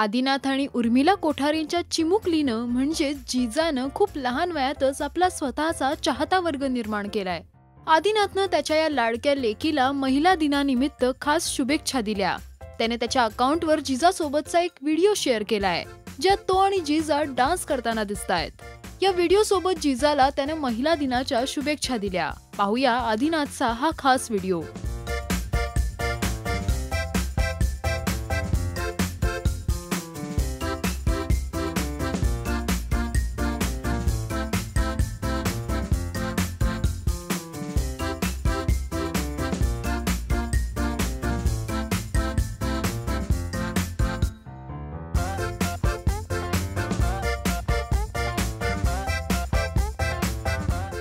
आदिनाथ आणि उर्मिला कोठारेंच्या चिमुकलीनं म्हणजे जिजानं खूप लहान वयातच आपला स्वतःचा चाहता वर्ग निर्माण केलाय। आदिनाथनं त्याच्या या लाडक्या लेकीला महिला दिनानिमित्त खास शुभेच्छा दिल्या। त्याने त्याच्या अकाउंटवर जिजासोबतचा एक व्हिडिओ शेअर केलाय, ज्यात तो आणि जिजा डान्स करताना दिसतायत। या व्हिडिओ सोबत जिजाला त्याने महिला दिनाच्या शुभेच्छा दिल्या। पाहूया आदिनाथचा हा खास व्हिडिओ।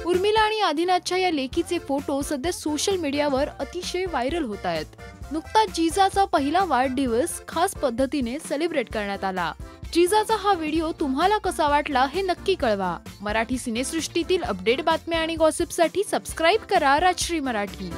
उर्मिला आणि आदिनाथच्या या लेकीचे फोटो सध्या सोशल मीडियावर अतिशय व्हायरल होत आहेत। नुकताच जिजाचा पहिला वाढदिवस खास पद्धतीने सेलिब्रेट करण्यात आला। जिजाचा हा व्हिडिओ तुम्हाला कसा वाटला हे नक्की कळवा। मराठी सिनेसृष्टीतील अपडेट बातम्या आणि गॉसिपसाठी सबस्क्राइब करा राजश्री मराठी।